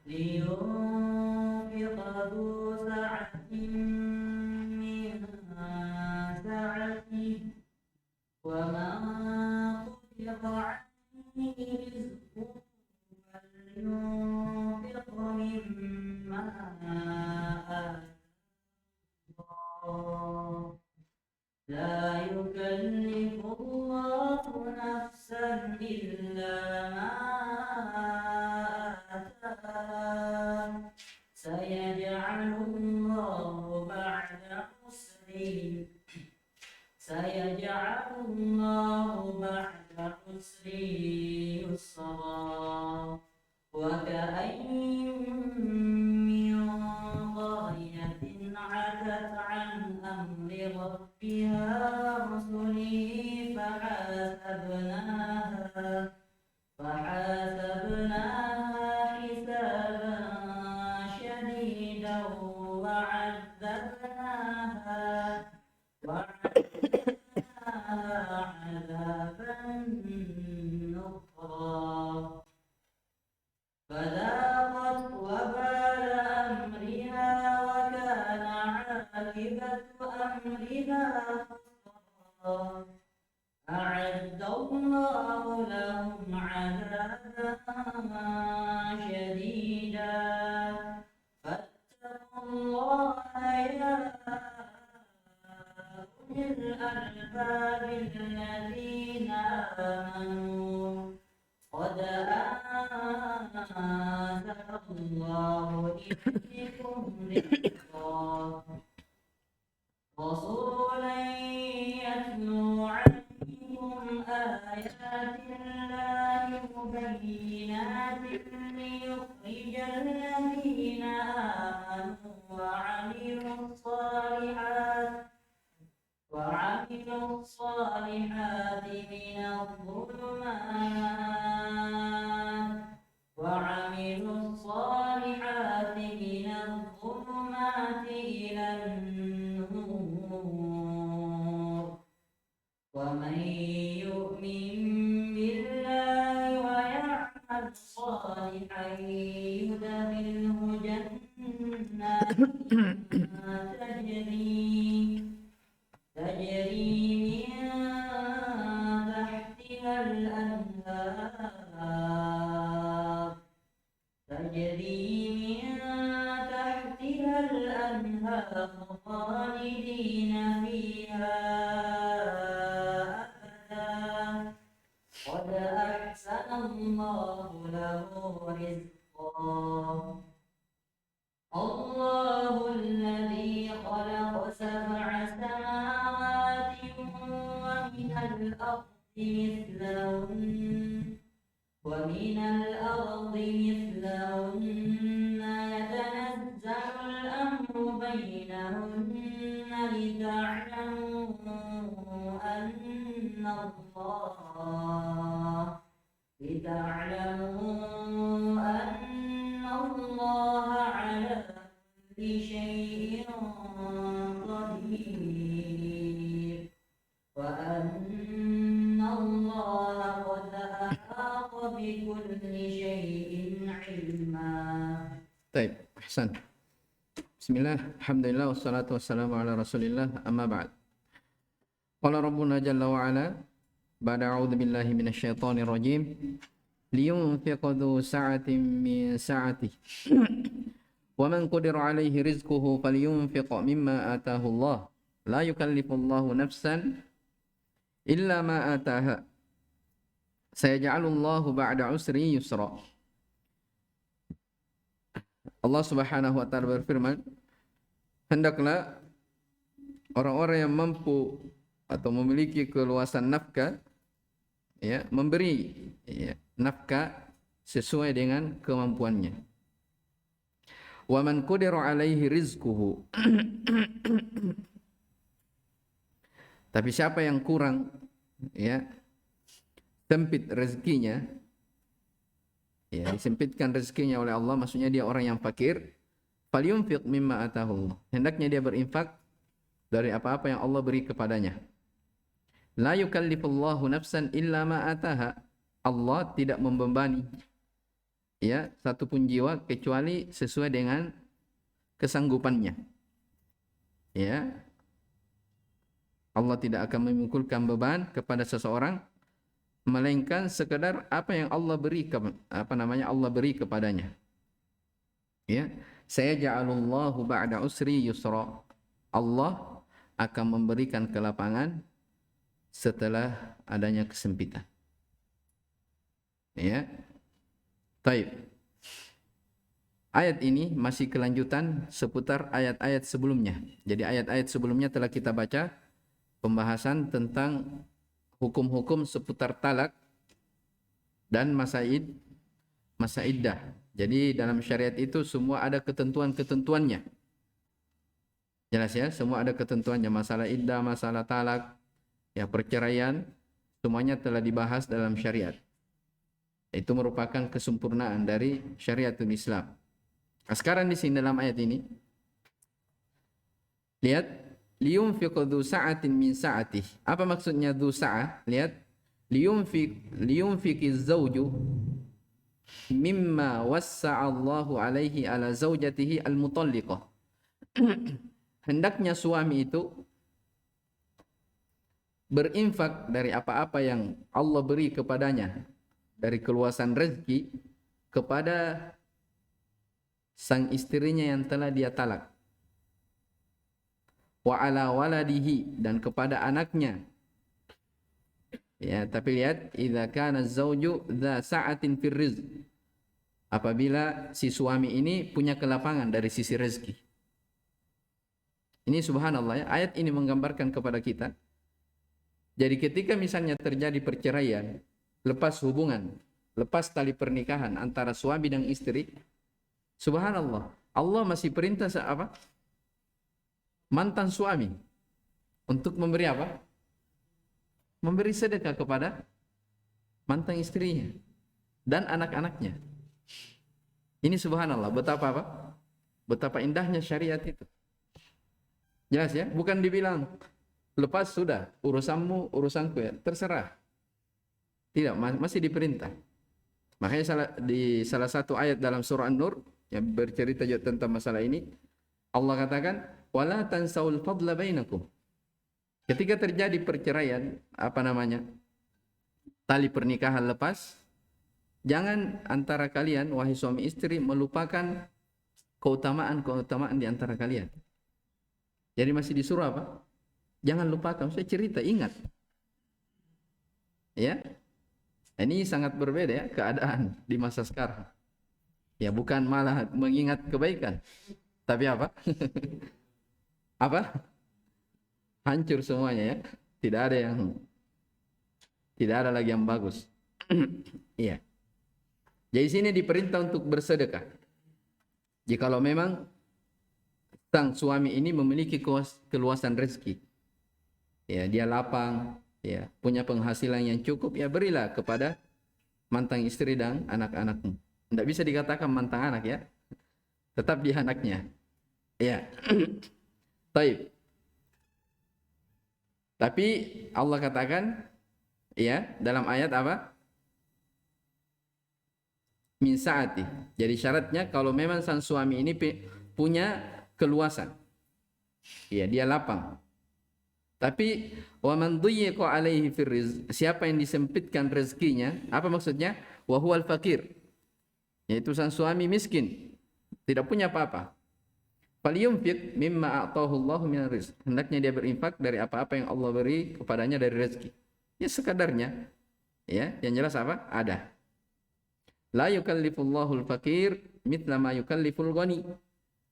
لينفق ذو سعة من سعته ومن قدر عليه رزقه فلينفق مما آتاه الله لا يكلف الله نفسا إلا ما آتاها سيجعل الله بعد عسر يسرا وكأين من قرية عتت عن أمر ربها ورسله فحاسبناها حسابا شديدا وعذبناها عذابا نكرا فذاقت وبال أمرها وكان عاقبة أمرها خسرا أعد الله لهم عذابا شديدا فاتقوا الله يا أولي الألباب الذين آمنوا قد أنزل الله إليكم ذكرا رسولا يتلو عليكم آيات الله مبينات ليخرج الذين آمنوا وعملوا الصالحات من الظلمات إلى النور ومن يؤمن بالله ويعمل صالحا يدخله جنات تجري من تحتها الأنهار خالدين فيها أبدا قد أحسن الله له رزقا الله الذي خلق 7 سماوات ومن الأرض مثلهن يتنزل الأمر بينهن لتعلموا أن الله على كل شيء قدير وأن الله قد أحاط بكل شيء علما. طيب أحسن. Bismillah, alhamdulillah, wassalatu wassalamu ala rasulillah, amma ba'd. Qala rabbuna jalla wa ala, ba'da a'udhu billahi minasyaitonir rajim, liyunfiqa dhu sa'atin min sa'atih, wa man qudira alaihi rizquhu falyunfiq mimma atahu Allah, la yukallifullahu nafsan illa ma ataha, sayaj'alullahu ba'da usri yusra. Allah Subhanahu wa taala berfirman, hendaklah orang-orang yang mampu atau memiliki keluasan nafkah memberi nafkah sesuai dengan kemampuannya. Wa man qudira alaihi rizquhu. Tapi siapa yang kurang sempit rezekinya, disempitkan rezekinya oleh Allah, maksudnya dia orang yang fakir, falyunfiq mimma atahu, hendaknya dia berinfak dari apa-apa yang Allah beri kepadanya. La yukallifullahu nafsan illa ma ataha, Allah tidak membebani ya satu pun jiwa kecuali sesuai dengan kesanggupannya. Ya, Allah tidak akan memikulkan beban kepada seseorang melainkan sekedar apa yang Allah beri Allah beri kepadanya. Ya, saya ja'alullahu ba'da usri yusra. Allah akan memberikan kelapangan setelah adanya kesempitan. Ya. Baik. Ayat ini masih kelanjutan seputar ayat-ayat sebelumnya. Jadi ayat-ayat sebelumnya telah kita baca pembahasan tentang hukum-hukum seputar talak dan masa iddah. Jadi dalam syariat itu semua ada ketentuan-ketentuannya. Jelas ya, semua ada ketentuannya. Masalah iddah, masalah talak, ya perceraian, semuanya telah dibahas dalam syariat. Itu merupakan kesempurnaan dari syariatul Islam. Nah, sekarang di sini dalam ayat ini, lihat, liyunfiq dzu sa'atin min sa'atih. Apa maksudnya dzu sa'ah? Lihat, liyunfiqiz zawju mimma wassa'allahu alaihi ala zaujatihi al-mutalliqah. Hendaknya suami itu berinfak dari apa-apa yang Allah beri kepadanya dari keluasan rezeki kepada sang istrinya yang telah dia talak. Wa ala waladihi, dan kepada anaknya. Ya, tapi lihat, idza kana az-zawju dza sa'atin fir rizq. Apabila si suami ini punya kelapangan dari sisi rezeki. Ini subhanallah ya, ayat ini menggambarkan kepada kita. Jadi ketika misalnya terjadi perceraian, lepas hubungan, lepas tali pernikahan antara suami dan istri, subhanallah, Allah masih perintah apa? Mantan suami untuk memberi apa? Memberi sedekah kepada mantan istrinya dan anak-anaknya. Ini subhanallah, betapa apa? Betapa indahnya syariat itu. Jelas ya, bukan dibilang lepas sudah urusanmu, urusanku ya, terserah. Tidak, masih diperintah. Makanya di salah satu ayat dalam surah An-Nur yang bercerita juga tentang masalah ini, Allah katakan, wala tansaul fadla bainakum. Ketika terjadi perceraian, tali pernikahan lepas, jangan antara kalian, wahai suami istri, melupakan keutamaan-keutamaan di antara kalian. Jadi masih disuruh apa? Jangan lupakan, saya cerita, ingat. Ya, ini sangat berbeda ya keadaan di masa sekarang. Ya, bukan malah mengingat kebaikan, tapi apa? Apa? Hancur semuanya ya. Tidak ada lagi yang bagus. Iya. Jadi sini diperintah untuk bersedekah. Jikalau memang sang suami ini memiliki keluasan rezeki, ya dia lapang, ya punya penghasilan yang cukup, ya berilah kepada mantan istri dan anak-anakmu. Tidak bisa dikatakan mantan anak ya, tetap dia anaknya. Ya. Baik. Tapi Allah katakan, ya dalam ayat apa? Min sa'ati. Jadi syaratnya kalau memang sang suami ini punya keluasan, ya dia lapang. Tapi wa man dhayyaqa alaihi fir rizq, siapa yang disempitkan rezekinya, apa maksudnya? Wa huwal fakir, yaitu sang suami miskin, tidak punya apa-apa. Falyunfiq mimma a'tahu Allah min rizq, hendaknya dia berinfak dari apa-apa yang Allah beri kepadanya dari rezeki. Ya sekadarnya. Ya, yang jelas apa? Ada. La yukallifullahu al-fakir mithla ma yukalliful ghani.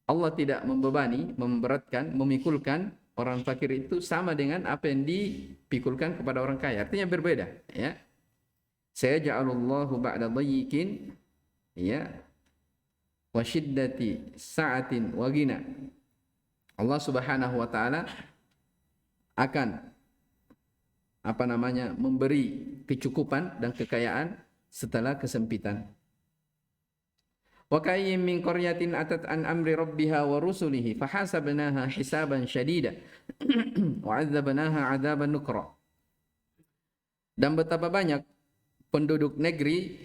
Allah tidak membebani, memberatkan, memikulkan orang fakir itu sama dengan apa yang dipikulkan kepada orang kaya. Artinya berbeda, ya. Saya ja'alullahu ba'da dhayyikin, ya, wa syiddati sa'atin wa ghina. Allah Subhanahu wa taala akan memberi kecukupan dan kekayaan setelah kesempitan. Wa kayyin min qaryatin atat an amri rabbiha wa rusulihi fahasabnaha hisaban syadida wa 'adzabnaha 'adzaban nukra. Dan betapa banyak penduduk negeri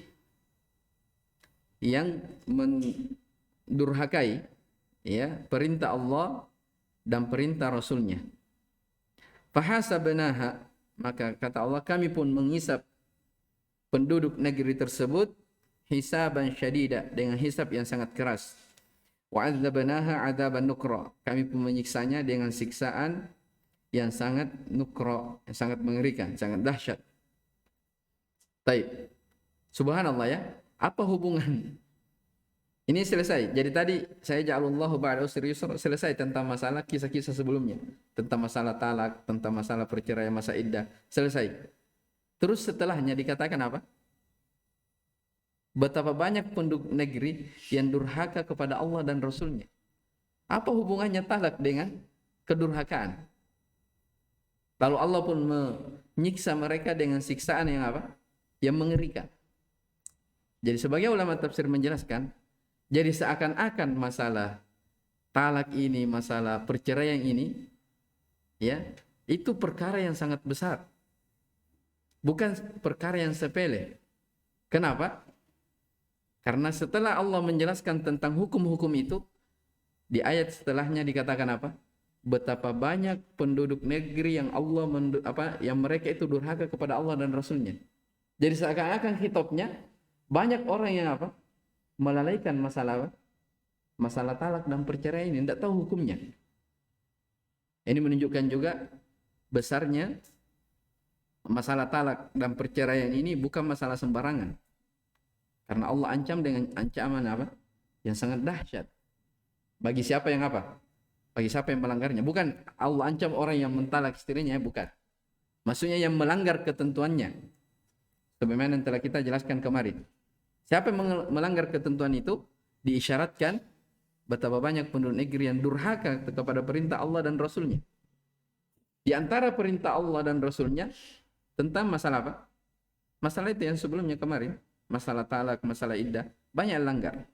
yang mendurhakai ya perintah Allah dan perintah Rasulnya. Fahasabnaha, maka kata Allah, kami pun menghisap penduduk negeri tersebut hisaban syadida, dengan hisab yang sangat keras. Wa adzabnaha adzaban nukra, kami pun menyiksanya dengan siksaan yang sangat nukra, yang sangat mengerikan, sangat dahsyat. Taib. Subhanallah ya. Apa hubungan? Ini selesai. Jadi tadi saya ja'alallahu ba'da usri yusra, selesai tentang masalah kisah-kisah sebelumnya. Tentang masalah talak, tentang masalah perceraian, masa iddah. Selesai. Terus setelahnya dikatakan apa? Betapa banyak penduduk negeri yang durhaka kepada Allah dan Rasulnya. Apa hubungannya talak dengan kedurhakaan? Lalu Allah pun menyiksa mereka dengan siksaan yang apa? Yang mengerikan. Jadi sebagai ulama tafsir menjelaskan, jadi seakan-akan masalah talak ini, masalah perceraian ini, ya, itu perkara yang sangat besar. Bukan perkara yang sepele. Kenapa? Karena setelah Allah menjelaskan tentang hukum-hukum itu, di ayat setelahnya dikatakan apa? Betapa banyak penduduk negeri yang yang mereka itu durhaka kepada Allah dan Rasulnya. Jadi seakan-akan hitopnya banyak orang yang apa? Melalaikan masalah apa? Masalah talak dan perceraian ini, tidak tahu hukumnya. Ini menunjukkan juga besarnya masalah talak dan perceraian ini bukan masalah sembarangan. Karena Allah ancam dengan ancaman apa? Yang sangat dahsyat. Bagi siapa yang apa? Bagi siapa yang melanggarnya. Bukan Allah ancam orang yang mentalak istrinya, bukan. Maksudnya yang melanggar ketentuannya. Sebagaimana yang telah kita jelaskan kemarin. Siapa yang melanggar ketentuan itu, diisyaratkan betapa banyak penduduk negeri yang durhaka kepada perintah Allah dan Rasulnya. Di antara perintah Allah dan Rasulnya tentang masalah apa? Masalah itu yang sebelumnya kemarin, masalah talak, masalah iddah, banyak langgar.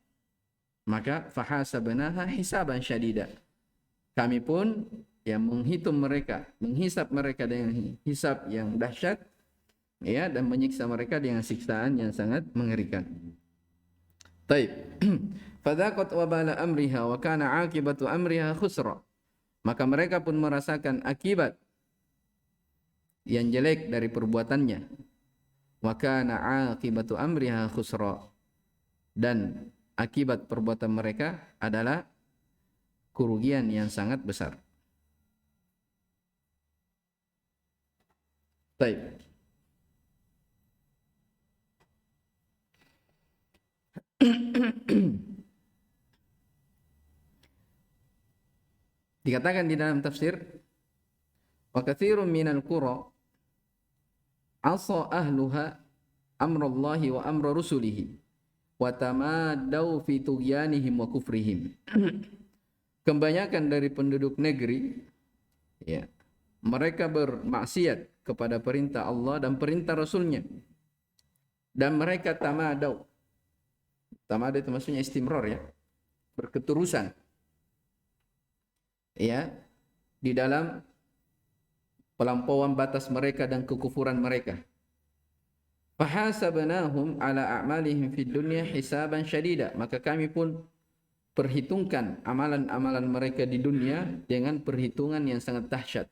Maka fahasabnaha hisaban syadida. Kami pun yang menghitung mereka, menghisap mereka dengan hisab yang dahsyat, ya, dan menyiksa mereka dengan siksaan yang sangat mengerikan. Taib. Fadzaqat wabala amriha wa kana akibatu amriha khusra. Maka mereka pun merasakan akibat yang jelek dari perbuatannya. Wa kana akibatu amriha khusra. Dan akibat perbuatan mereka adalah kerugian yang sangat besar. Taib. Dikatakan di dalam tafsir, wa katsirun minal qura asa ahluha amrallahi wa amra rusulihi wa tamaddaw fi tughyanihim wa kufrihim. Kebanyakan dari penduduk negeri, ya, mereka bermaksiat kepada perintah Allah dan perintah Rasulnya, dan mereka tamadaw. Tamadaw itu maksudnya istimrar, ya, berketerusan, ya, di dalam pelampauan batas mereka dan kekufuran mereka. Fahasabnahum ala a'malihim fid dunya hisaban syadida. Maka kami pun perhitungkan amalan-amalan mereka di dunia dengan perhitungan yang sangat dahsyat.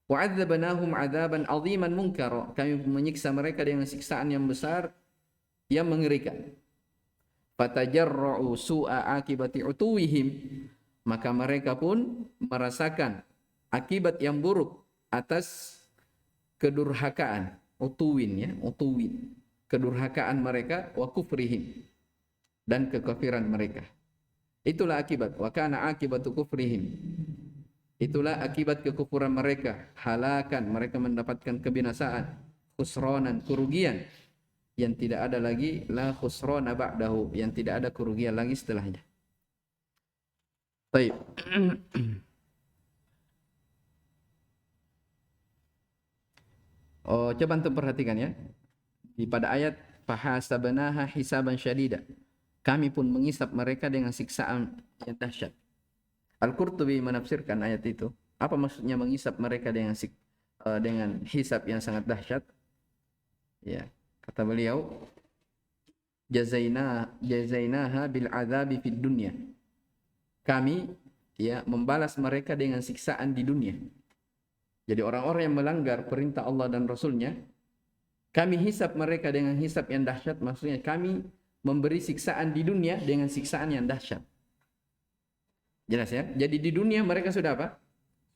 Wa 'adzabnahum 'adzaban 'aziman munkara. Kami menyiksa mereka dengan siksaan yang besar yang mengerikan. Fatajarra'u su'a akibati utuwihim. Maka mereka pun merasakan akibat yang buruk atas kedurhakaan, utuwin, ya, utuwin, kedurhakaan mereka, wa kufrihim, dan kekafiran mereka. Itulah akibat, wa kana akibatu kufrihim. Itulah akibat kekufuran mereka, halakan, mereka mendapatkan kebinasaan, khusranan, kerugian yang tidak ada lagi, la khusrana ba'dahu, yang tidak ada kerugian lagi setelahnya. Baik. Oh, coba antum perhatikan, ya. Pada ayat fahasabnaha hisaban syadida. Kami pun mengisap mereka dengan siksaan yang dahsyat. Al-Qurtubi menafsirkan ayat itu. Apa maksudnya mengisap mereka dengan hisab yang sangat dahsyat? Ya, kata beliau, jazainaha bil adzabi fid dunya. Kami membalas mereka dengan siksaan di dunia. Jadi orang-orang yang melanggar perintah Allah dan Rasulnya, kami hisab mereka dengan hisab yang dahsyat. Maksudnya kami memberi siksaan di dunia dengan siksaan yang dahsyat. Jelas ya? Jadi di dunia mereka sudah apa?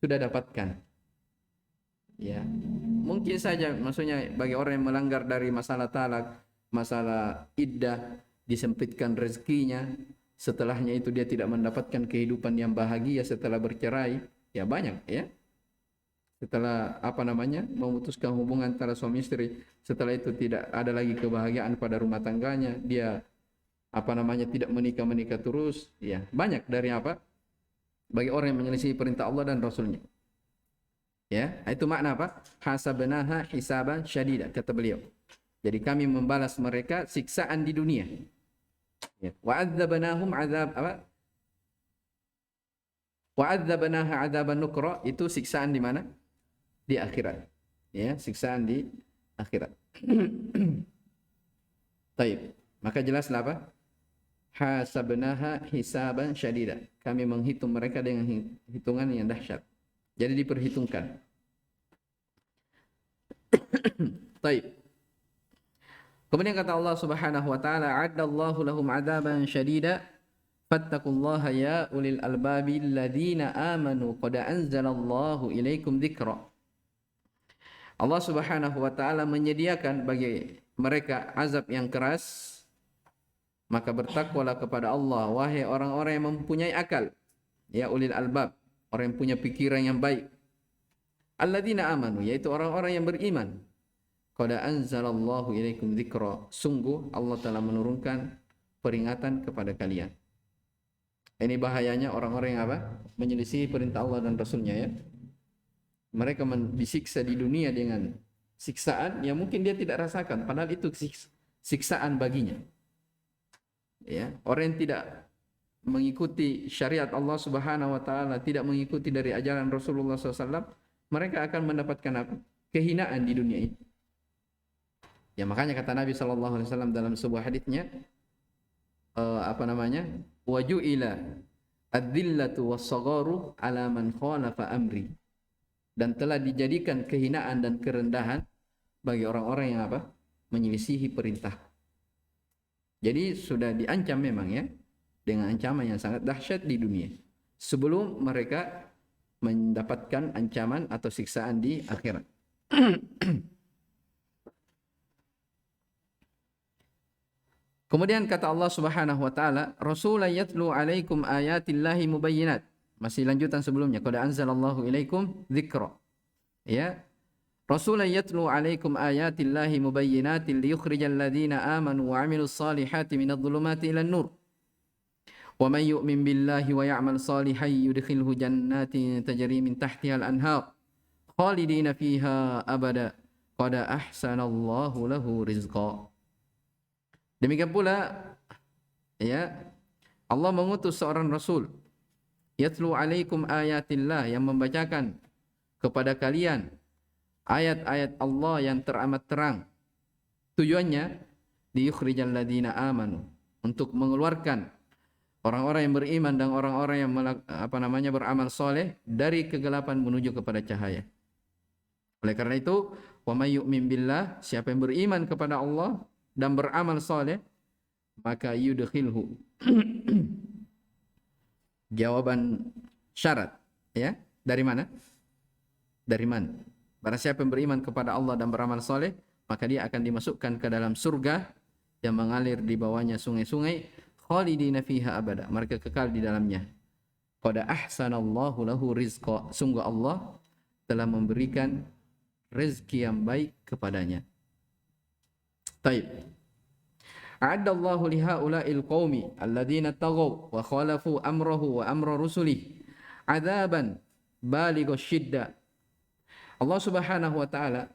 Sudah dapatkan. Ya. Mungkin saja maksudnya bagi orang yang melanggar dari masalah talak, masalah iddah, disempitkan rezekinya, setelahnya itu dia tidak mendapatkan kehidupan yang bahagia setelah bercerai, ya banyak ya. Setelah memutuskan hubungan antara suami istri, setelah itu tidak ada lagi kebahagiaan pada rumah tangganya, dia tidak menikah terus, ya banyak dari bagi orang yang menyelisih perintah Allah dan Rasulnya. Ya, itu makna apa? Hasabnaha hisaban syadida, kata beliau. Jadi kami membalas mereka siksaan di dunia. Ya. Wa'adzabnahum azab Wa'adzabnaha azaban nukra, itu siksaan di mana? Di akhirat. Ya, siksaan di akhirat. Baik. Maka jelaslah apa? Hasabnaha hisaban syadida. Kami menghitung mereka dengan hitungan yang dahsyat. Jadi diperhitungkan. Baik. Kemudian kata Allah Subhanahu wa taala, "A'addallahu lahum 'adzaban syadida fattaqullaha ya ulil albabi alladziina aamanu qad anzalallahu ilaikum dzikra." Allah Subhanahu wa taala menyediakan bagi mereka azab yang keras, maka bertakwalah kepada Allah wahai orang-orang yang mempunyai akal, ya ulil albab, orang yang punya pikiran yang baik. Alladzina amanu, yaitu orang-orang yang beriman. Qad anzalallahu ilaikum dzikra, sungguh Allah telah menurunkan peringatan kepada kalian. Ini bahayanya orang-orang yang menyelisih perintah Allah dan Rasulnya ya. Mereka disiksa di dunia dengan siksaan yang mungkin dia tidak rasakan, padahal itu siksaan baginya. Ya, orang yang tidak mengikuti syariat Allah Subhanahu wa taala, tidak mengikuti dari ajaran Rasulullah SAW, mereka akan mendapatkan kehinaan di dunia ini. Ya, makanya kata Nabi SAW dalam sebuah haditsnya, waju'ila adzillatu was-sagharu ala man khalafa amri, dan telah dijadikan kehinaan dan kerendahan bagi orang-orang yang menyelisihi perintah. Jadi sudah diancam memang ya, dengan ancaman yang sangat dahsyat di dunia sebelum mereka mendapatkan ancaman atau siksaan di akhirat. Kemudian kata Allah Subhanahu wa taala, "Rasulan yatlu 'alaikum ayatillahi mubayyinat." Masih lanjutan sebelumnya, qad anzalallahu ilaikum dzikra. Ya. Rasulan yatlu 'alaikum ayatillahi mubayyinatin liyukhrijal ladzina amanu wa 'amilus salihati minadh dhulumati ilan nur. Wa may yu'min billahi wa ya'mal salihan yudkhilhu jannatin tajri min tahtiha al-anhar khalidina fiha abada qad ahsanallahu lahu rizqa. Demikian pula ya, Allah mengutus seorang rasul yatlu alaikum ayatillah, yang membacakan kepada kalian ayat-ayat Allah yang teramat terang. Tujuannya liyukhrijal ladzina amanu, untuk mengeluarkan orang-orang yang beriman dan orang-orang yang beramal soleh dari kegelapan menuju kepada cahaya. Oleh karena itu, wa may yu'min billah, siapa yang beriman kepada Allah dan beramal soleh, maka yudkhilhu. Jawaban syarat, ya. Dari mana? Dari man. Barang siapa yang beriman kepada Allah dan beramal soleh, maka dia akan dimasukkan ke dalam surga yang mengalir di bawahnya sungai-sungai, khalidina fiha abada, mereka kekal di dalamnya. Qad ahsanallahu lahu rizqa, sungguh Allah telah memberikan rezeki yang baik kepadanya. Taib. A'addallahu lihaula'il qaumi alladzina taghaw wa khalafu amrahu wa amra rusulih adzaban balighash shiddah. Allah Subhanahu wa taala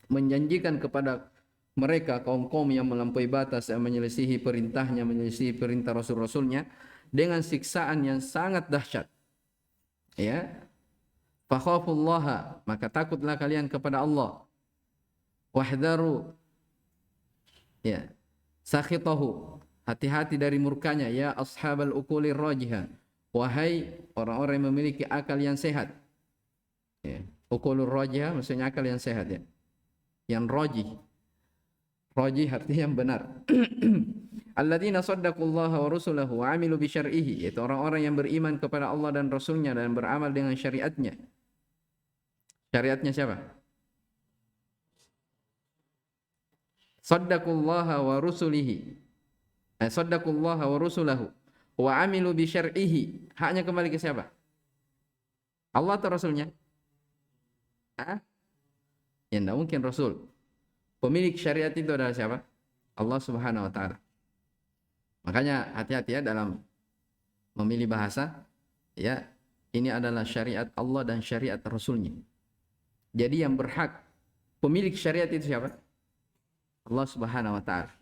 menjanjikan kepada mereka kaum-kaum yang melampaui batas, yang menyelisihi perintahnya, menyelisihi perintah rasul-rasulnya, dengan siksaan yang sangat dahsyat. Ya. Fakhafullaha, maka takutlah kalian kepada Allah. Wahdharu Ya. Sakhitahu, hati-hati dari murkanya, ya ashabal uqulir rajihah, wahai orang-orang yang memiliki akal yang sehat. Ya. Uqulur rajihah maksudnya akal yang sehat ya. Yang rajih. Rajih artinya yang benar. Alladzina saddaqullaha wa rusulahu wa amilu bi syar'ihi, yaitu orang-orang yang beriman kepada Allah dan Rasulnya dan beramal dengan syariatnya. Syariatnya siapa? Saddaqullaha wa rusulihi. Saddaqullaha wa rusulahu wa amilu bi syar'ihi. Haknya kembali ke siapa? Allah atau Rasulnya? Ya tidak mungkin Rasul. Pemilik syariat itu adalah siapa? Allah Subhanahu wa taala. Makanya hati-hati ya dalam memilih bahasa. Ya, ini adalah syariat Allah dan syariat Rasulnya. Jadi yang berhak pemilik syariat itu siapa? Allah Subhanahu wa taala.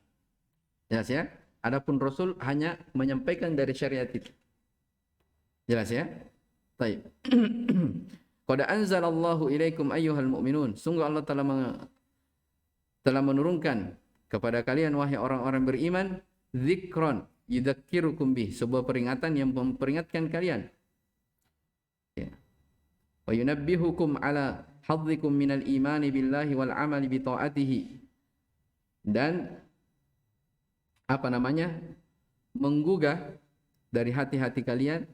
Jelas ya? Adapun Rasul hanya menyampaikan dari syariat itu. Jelas ya? Baik. Qad anzalallahu ilaikum ayyuhal mu'minun. Sungguh Allah telah menurunkan kepada kalian wahai orang-orang beriman dzikron yudzakirukum bih, sebuah peringatan yang memperingatkan kalian. Ya. Wa yunabbihukum ala hadzikum minal imani billahi wal amali bi ta'atihi. Dan menggugah dari hati-hati kalian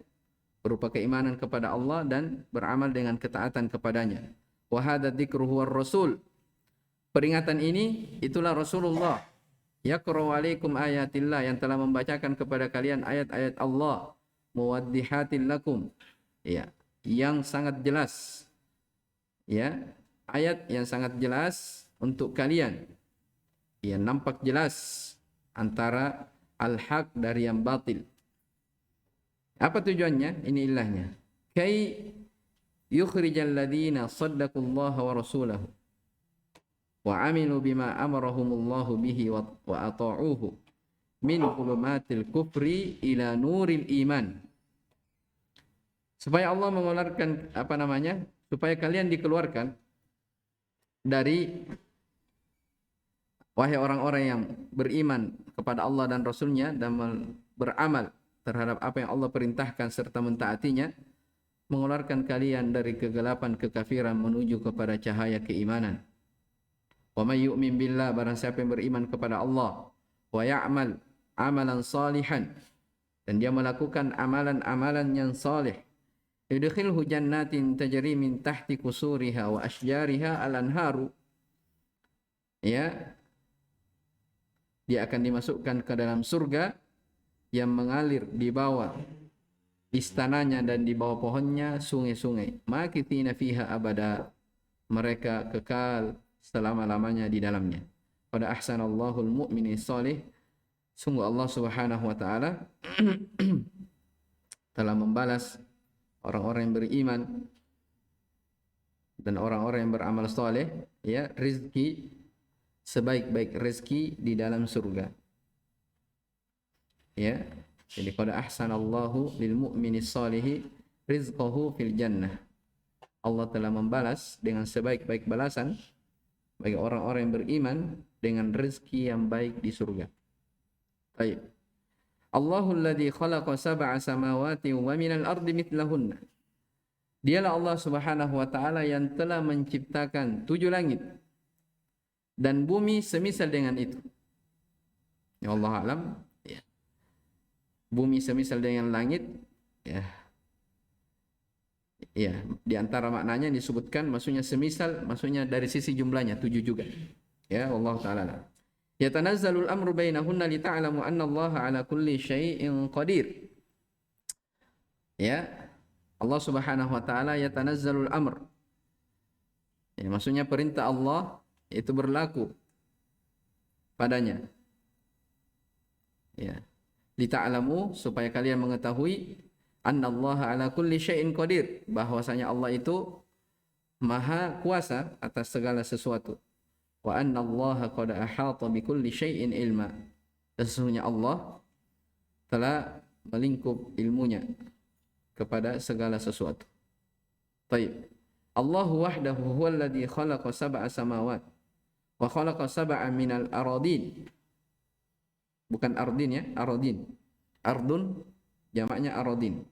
berupa keimanan kepada Allah dan beramal dengan ketaatan kepadanya. Wa hadza dzikru huwar rasul. Peringatan ini itulah Rasulullah. Yaqra'u 'alaikum ayatillah, yang telah membacakan kepada kalian ayat-ayat Allah, muwaddihatil lakum. Ya, yang sangat jelas. Ya, ayat yang sangat jelas untuk kalian. Ya, nampak jelas antara al-haq dari yang batil. Apa tujuannya? Ini ilahnya. Kai yukhrijal ladina saddaqullaha wa rasulahu wa amilu bima amarahumullahu bihi wa ata'uhu min zulumatil kufri ila nuril iman. Supaya Allah mengeluarkan supaya kalian dikeluarkan dari, wahai orang-orang yang beriman kepada Allah dan Rasulnya dan beramal terhadap apa yang Allah perintahkan serta mentaatinya, mengeluarkan kalian dari kegelapan kekafiran menuju kepada cahaya keimanan. Wa may yu'min billah, barang siapa yang beriman kepada Allah, wa ya'mal amalan salihan, dan dia melakukan amalan-amalan yang saleh, yudkhilhu jannatin tajri min tahti qusuriha wa ashjariha al-anharu. Ya, dia akan dimasukkan ke dalam surga yang mengalir di bawah istananya dan di bawah pohonnya sungai-sungai. Makithina fiha abada, mereka kekal selama-lamanya di dalamnya. Qad ahsanallahu al-mu'mini salih, sungguh Allah Subhanahu wa taala telah membalas orang-orang yang beriman dan orang-orang yang beramal saleh, ya, rizki sebaik-baik rezeki di dalam surga. Ya, jadi qad ahsanallahu lil mu'mini shalihi rizqahu fil jannah. Allah telah membalas dengan sebaik-baik balasan bagi orang-orang yang beriman dengan rezeki yang baik di surga. Baik. Allahul ladzi khalaqa sab'a samawati wa minal ardi mithlahunna. Dialah Allah Subhanahu wa taala yang telah menciptakan 7 langit dan bumi semisal dengan itu. Ya Allah alam, ya. Bumi semisal dengan langit, ya. Ya, di antara maknanya disebutkan maksudnya semisal, maksudnya dari sisi jumlahnya 7 juga. Ya, Allah taala. Yatanazzalul amru bainahunna lita'lamu anna Allah ala kulli syai'in qadir. Ya, Allah Subhanahu wa taala yatanazzalul amr. Ya, maksudnya perintah Allah itu berlaku padanya. Ya. Lita'lamu, supaya kalian mengetahui annallaha ala kulli syai'in qadir, bahwasanya Allah itu maha kuasa atas segala sesuatu. Wa annallaha qad ahata bi kulli syai'in ilma. Sesungguhnya Allah telah melingkup ilmunya kepada segala sesuatu. Baik. Allahu wahdahu huwallazi khalaqa sab'a samawat wa khalaqa sab'a minal aradin bukan ardin ya, aradin. Ardun jamaknya aradin.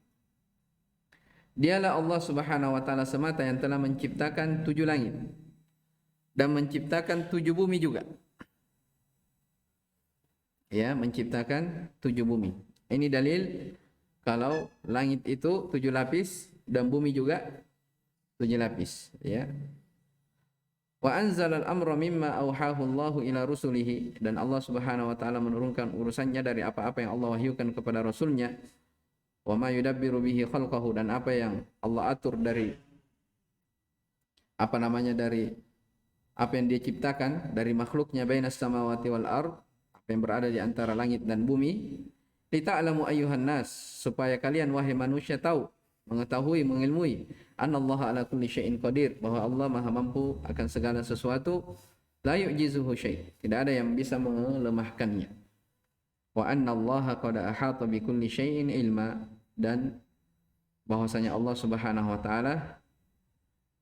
Dialah Allah Subhanahu wa taala semata yang telah menciptakan 7 langit dan menciptakan 7 bumi juga. Ya, menciptakan 7 bumi. Ini dalil kalau langit itu 7 lapis dan bumi juga 7 lapis, ya. Wa anzalal amra mimma auhahu Allahu ila rusulihi, dan Allah Subhanahu wa taala menurunkan urusannya dari apa-apa yang Allah wahyukan kepada rasulnya. Wa ma yudabbiru bihi khalqahu, dan apa yang Allah atur dari dari apa yang dia ciptakan dari makhluknya, bainas samawati wal ard, apa yang berada di antara langit dan bumi. Lita'lamu ayyuhan nas, supaya kalian wahai manusia tahu, mengetahui, mengilmui, anallaha ala kulli syai'in qadir, bahwa Allah maha mampu akan segala sesuatu, la yu'jizuhu syai', tidak ada yang bisa melemahkannya. Wa annallaha qad ahata bi kulli syai'in ilma, dan bahwasanya Allah Subhanahu wa taala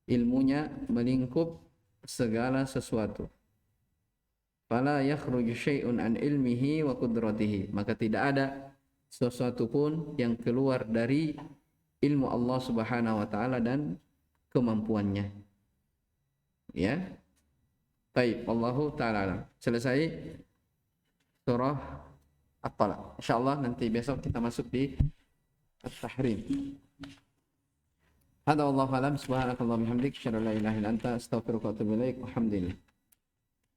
ilmunya melingkup segala sesuatu. Fala yakhruju syai'un an ilmihi wa qudratihi, maka tidak ada sesuatu pun yang keluar dari ilmu Allah Subhanahu wa taala dan kemampuannya. Ya. Baik, wallahu taala alam. Selesai surah At-Talaq. Insyaallah nanti besok kita masuk di At-Tahrim. Hada wallahu alam, subhanakallahumma bihamdik, asyhadu an la ilaha illa anta, astaghfiruka wa atubu ilaik. Alhamdulillah.